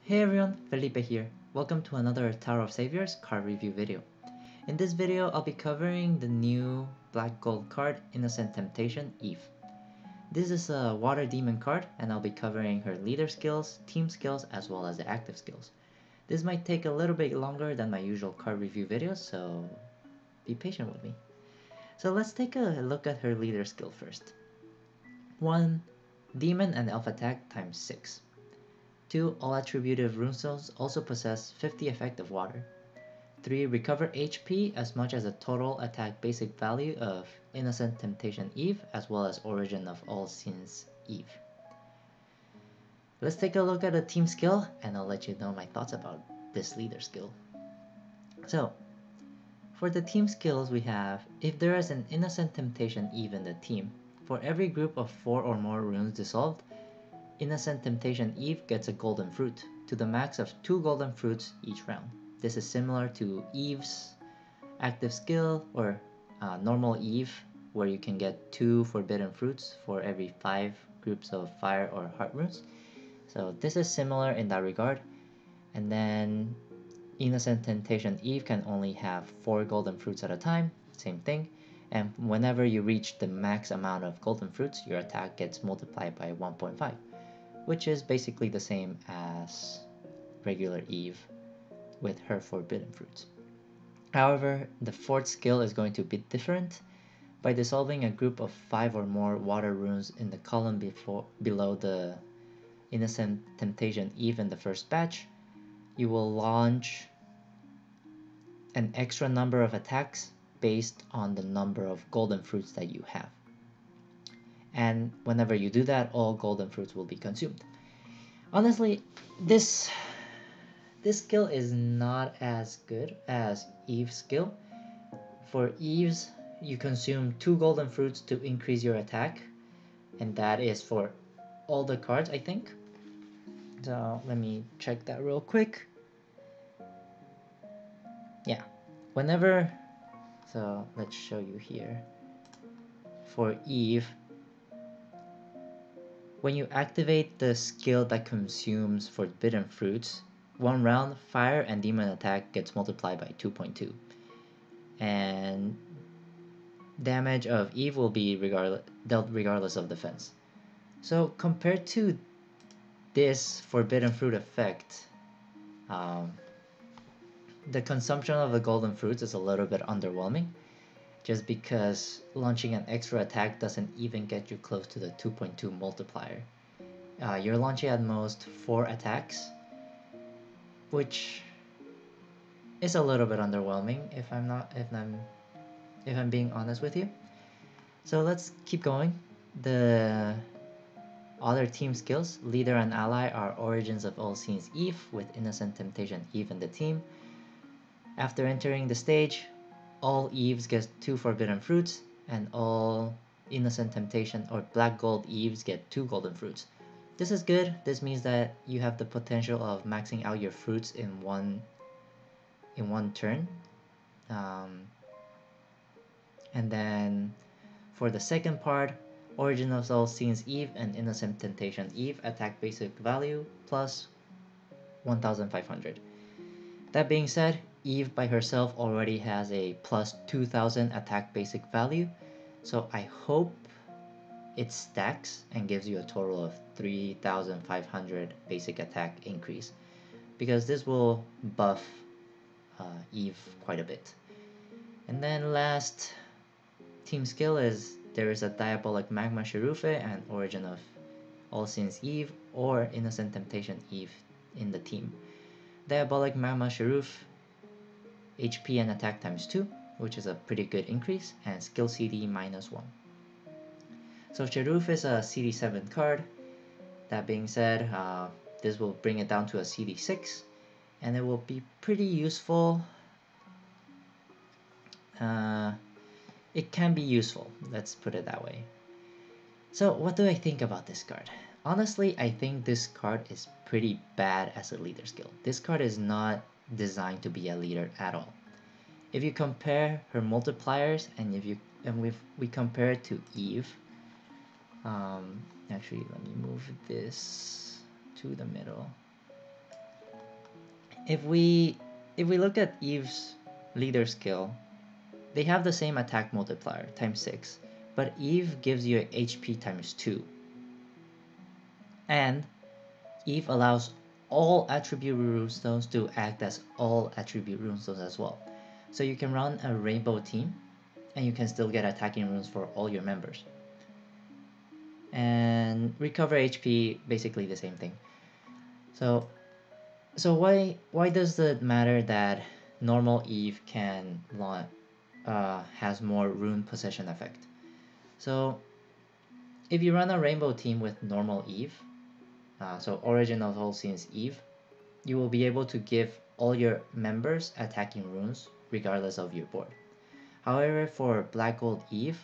Hey everyone, Felipe here. Welcome to another Tower of Saviors card review video. In this video, I'll be covering the new Black Gold card, Innocent Temptation Eve. This is a Water Demon card, and I'll be covering her leader skills, team skills, as well as the active skills. This might take a little bit longer than my usual card review videos, so be patient with me. So let's take a look at her leader skill first. 1. Demon and Elf attack times 6. 2. All attributive runestones also possess 50 effective water. 3. Recover HP as much as the total attack basic value of Innocent Temptation Eve as well as Origin of All Sins Eve. Let's take a look at the team skill and I'll let you know my thoughts about this leader skill. So, for the team skills we have, if there is an Innocent Temptation Eve in the team, for every group of 4 or more runes dissolved, Innocent Temptation Eve gets a golden fruit, to the max of 2 golden fruits each round. This is similar to Eve's active skill, or normal Eve, where you can get 2 forbidden fruits for every 5 groups of fire or heart runes. So this is similar in that regard. And then Innocent Temptation Eve can only have 4 golden fruits at a time, same thing. And whenever you reach the max amount of golden fruits, your attack gets multiplied by 1.5. which is basically the same as regular Eve with her forbidden fruits. However, the fourth skill is going to be different. By dissolving a group of 5 or more water runes in the column below the Innocent Temptation Eve in the first batch, you will launch an extra number of attacks based on the number of golden fruits that you have. And whenever you do that, all golden fruits will be consumed. Honestly, this skill is not as good as Eve's skill. For Eve's, you consume 2 golden fruits to increase your attack, and that is for all the cards, I think. So let me check that real quick. Yeah, whenever, so let's show you here. For Eve, when you activate the skill that consumes forbidden fruits, 1 round, fire and demon attack gets multiplied by 2.2. And damage of Eve will be dealt regardless of defense. So compared to this forbidden fruit effect, the consumption of the golden fruits is a little bit underwhelming, just because launching an extra attack doesn't even get you close to the 2.2 multiplier. You're launching at most 4 attacks, which is a little bit underwhelming if I'm being honest with you. So let's keep going. The other team skills, leader and ally, are Origins of All Sins Eve with Innocent Temptation Eve in the team. After entering the stage, all Eves get 2 forbidden fruits, and all Innocent Temptation or Black Gold Eves get 2 golden fruits. This is good. This means that you have the potential of maxing out your fruits in one turn. And then for the second part, Origin of All Sins Eve and Innocent Temptation Eve attack basic value plus 1500. That being said, Eve by herself already has a plus 2000 attack basic value, so I hope it stacks and gives you a total of 3500 basic attack increase, because this will buff Eve quite a bit. And then last team skill is there is a Diabolic Magma Sherufe and Origin of All Sins Eve or Innocent Temptation Eve in the team. Diabolic Magma Sharuf, HP and attack times 2, which is a pretty good increase, and skill CD minus 1. So Sharuf is a CD7 card. That being said, this will bring it down to a CD6, and it will be pretty useful. It can be useful, let's put it that way. So what do I think about this card? Honestly, I think this card is pretty bad as a leader skill. This card is not designed to be a leader at all. If you compare her multipliers and if we compare it to Eve, actually let me move this to the middle. If we look at Eve's leader skill, they have the same attack multiplier times 6, but Eve gives you HP times 2. And Eve allows all attribute runestones to act as all attribute runestones as well. So you can run a rainbow team and you can still get attacking runes for all your members. And recover HP, basically the same thing. So why does it matter that normal Eve can has more rune possession effect? So if you run a rainbow team with normal Eve, so Origin of All Sins Eve, you will be able to give all your members attacking runes regardless of your board. However, for Black Gold Eve,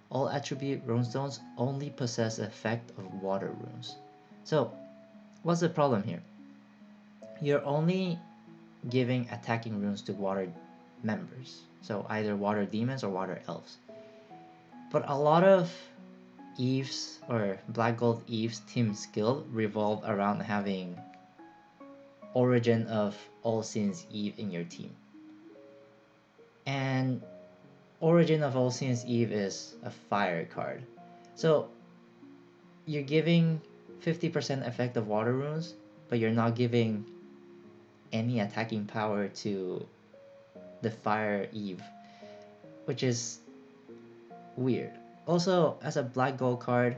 all attribute runestones only possess the effect of water runes. So what's the problem here? You're only giving attacking runes to water members, so either water demons or water elves. But a lot of Eve's or Black Gold Eve's team skill revolve around having Origin of All Sins Eve in your team. And Origin of All Sins Eve is a fire card. So you're giving 50% effect of water runes, but you're not giving any attacking power to the fire Eve, which is weird. Also, as a black gold card,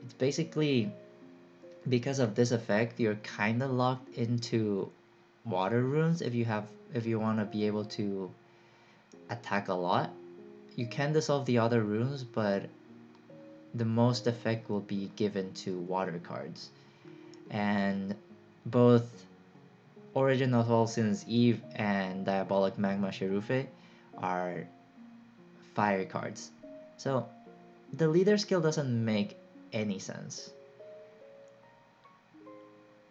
it's basically because of this effect, you're kind of locked into water runes if you want to be able to attack a lot. You can dissolve the other runes, but the most effect will be given to water cards. And both Origin of All Sins Eve and Diabolic Magma Cherufe are fire cards. So the leader skill doesn't make any sense.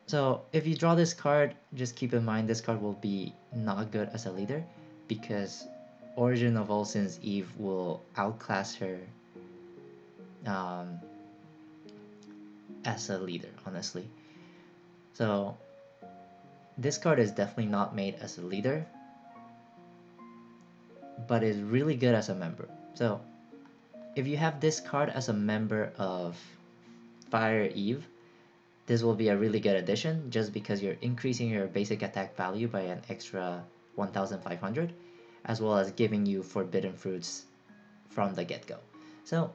So if you draw this card, just keep in mind this card will be not good as a leader because Origin of All Sins Eve will outclass her as a leader, honestly. So this card is definitely not made as a leader, but is really good as a member. So if you have this card as a member of Fire Eve, this will be a really good addition just because you're increasing your basic attack value by an extra 1500, as well as giving you Forbidden Fruits from the get-go. So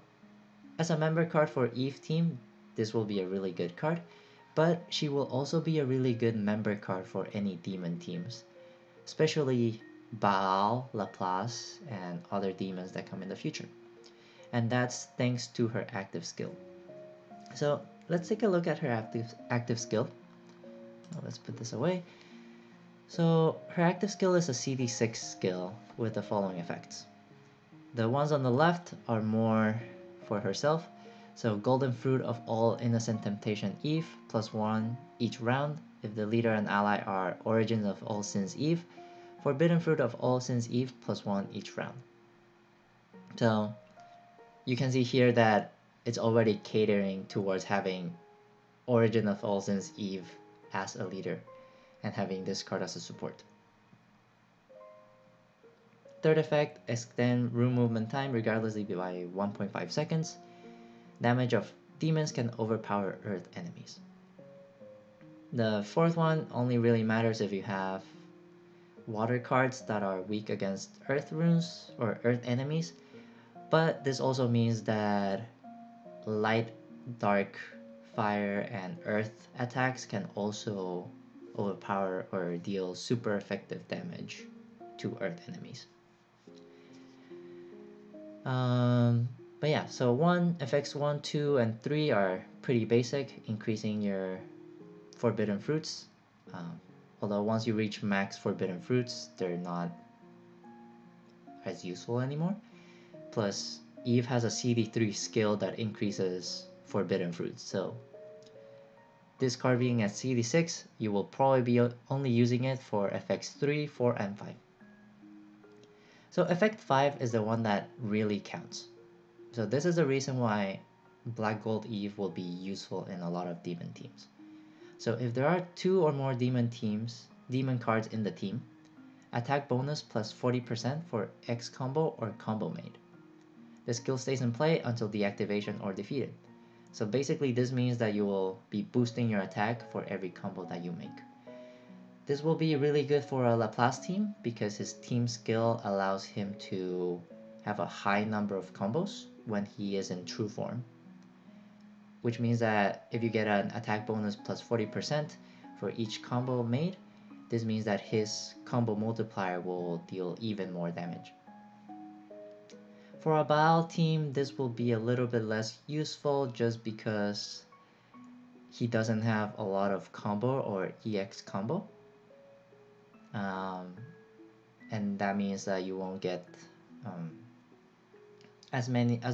as a member card for Eve team, this will be a really good card, but she will also be a really good member card for any demon teams, especially Baal, Laplace, and other demons that come in the future. And that's thanks to her active skill. So let's take a look at her active skill. Let's put this away. So her active skill is a CD6 skill with the following effects. The ones on the left are more for herself. So Golden Fruit of All Innocent Temptation Eve, +1 each round if the leader and ally are Origins of All Sins Eve. Forbidden Fruit of All Sins Eve, +1 each round. So you can see here that it's already catering towards having Origin of All Sins Eve as a leader and having this card as a support. Third effect, extend rune movement time regardlessly by 1.5 seconds. Damage of demons can overpower earth enemies. The fourth one only really matters if you have water cards that are weak against earth runes or earth enemies, but this also means that light, dark, fire, and earth attacks can also overpower or deal super effective damage to earth enemies. But yeah, so effects 1, 2, and 3 are pretty basic, increasing your Forbidden Fruits. Although once you reach max Forbidden Fruits, they're not as useful anymore. Plus, Eve has a CD3 skill that increases Forbidden Fruits, so this card being at CD6, you will probably be only using it for effects 3, 4, and 5. So effect 5 is the one that really counts. So this is the reason why Black Gold Eve will be useful in a lot of demon teams. So if there are 2 or more demon cards in the team, attack bonus plus 40% for X combo or combo made. The skill stays in play until deactivation or defeated. So basically this means that you will be boosting your attack for every combo that you make. This will be really good for a Laplace team because his team skill allows him to have a high number of combos when he is in true form. Which means that if you get an attack bonus plus 40% for each combo made, this means that his combo multiplier will deal even more damage. For a Baal team, this will be a little bit less useful just because he doesn't have a lot of combo or EX combo. And that means that you won't get as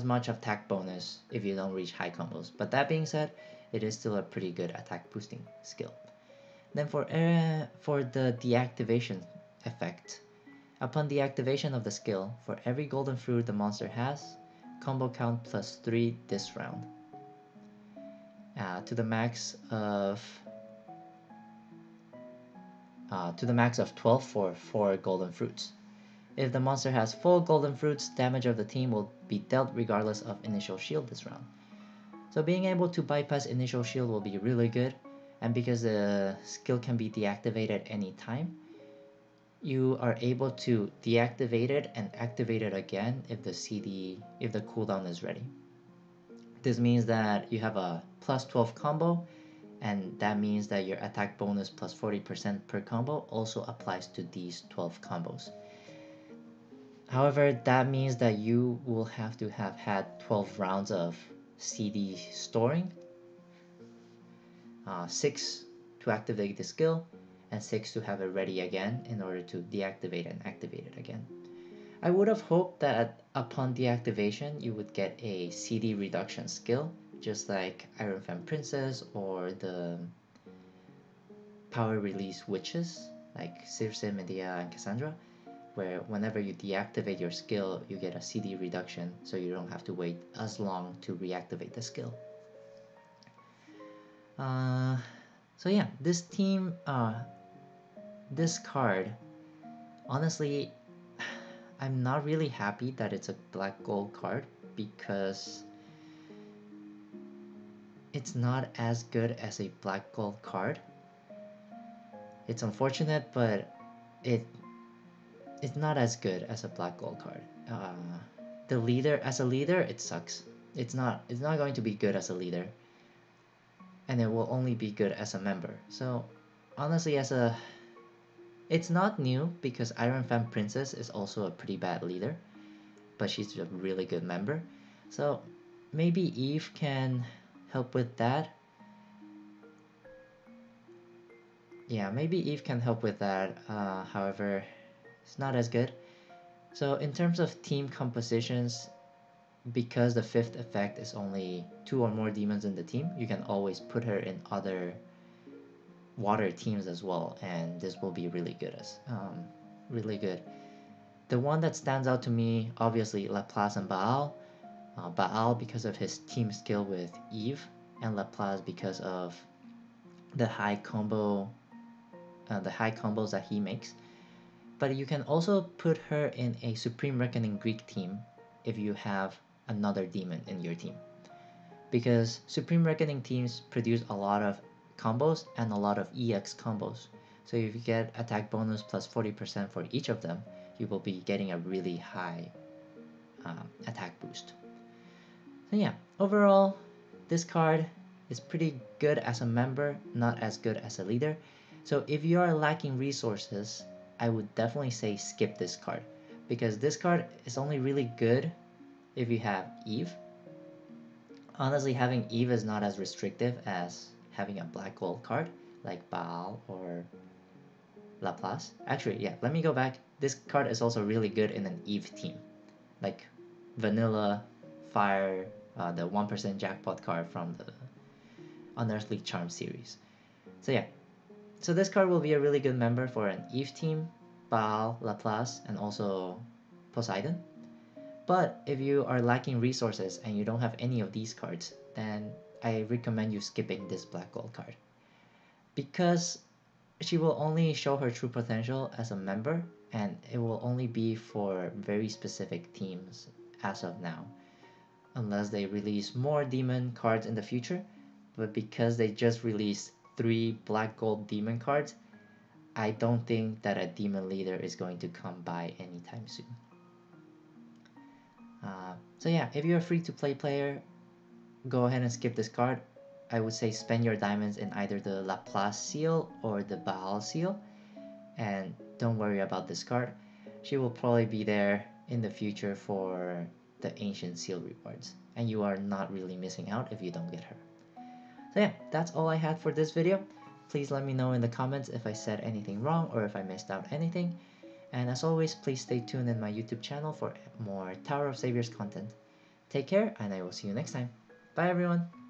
much attack bonus if you don't reach high combos. But that being said, it is still a pretty good attack boosting skill. Then for the deactivation effect, upon deactivation of the skill, for every golden fruit the monster has, combo count plus 3 this round. To the max of 12 for 4 golden fruits. If the monster has full golden fruits, damage of the team will be dealt regardless of initial shield this round. So being able to bypass initial shield will be really good, and because the skill can be deactivated anytime, you are able to deactivate it and activate it again if the cooldown is ready. This means that you have a plus 12 combo, and that means that your attack bonus plus 40% per combo also applies to these 12 combos. However, that means that you will have to have had 12 rounds of CD storing, 6 to activate the skill, and 6 to have it ready again in order to deactivate and activate it again. I would have hoped that upon deactivation you would get a CD reduction skill, just like Iron Fan Princess or the power release witches like Circe, Medea, and Cassandra, where whenever you deactivate your skill, you get a CD reduction, so you don't have to wait as long to reactivate the skill. So yeah, this team, this card, honestly, I'm not really happy that it's a black gold card because it's not as good as a black gold card. It's unfortunate, but it's not as good as a black gold card. As a leader, it sucks. It's not going to be good as a leader, and it will only be good as a member. So honestly, it's not new because Iron Fan Princess is also a pretty bad leader, but she's a really good member. So maybe Eve can help with that. Yeah, maybe Eve can help with that. However, it's not as good. So in terms of team compositions, because the 5th effect is only 2 or more demons in the team, you can always put her in other water teams as well, and this will be really good. Really good. The one that stands out to me, obviously, Laplace and Baal. Baal because of his team skill with Eve, and Laplace because of the high combos that he makes. But you can also put her in a Supreme Reckoning Greek team if you have another demon in your team, because Supreme Reckoning teams produce a lot of combos and a lot of EX combos. So if you get attack bonus plus 40% for each of them, you will be getting a really high attack boost. So yeah, overall, this card is pretty good as a member, not as good as a leader. So if you are lacking resources, I would definitely say skip this card, because this card is only really good if you have Eve. Honestly, having Eve is not as restrictive as having a black gold card like Baal or Laplace. Actually, yeah, let me go back. This card is also really good in an Eve team, like Vanilla, Fire, the 1% jackpot card from the Unearthly Charm series. So yeah, so this card will be a really good member for an Eve team, Baal, Laplace, and also Poseidon. But if you are lacking resources and you don't have any of these cards, then I recommend you skipping this black gold card. because she will only show her true potential as a member, and it will only be for very specific teams as of now, unless they release more demon cards in the future. But because they just released 3 black gold demon cards, I don't think that a demon leader is going to come by anytime soon. So yeah, if you're a free to play player, go ahead and skip this card. I would say spend your diamonds in either the Laplace seal or the Baal seal, and don't worry about this card. She will probably be there in the future for the ancient seal rewards, and you are not really missing out if you don't get her. So yeah, that's all I had for this video. Please let me know in the comments if I said anything wrong or if I missed out anything. And as always, please stay tuned in my YouTube channel for more Tower of Saviors content. Take care, and I will see you next time. Bye everyone!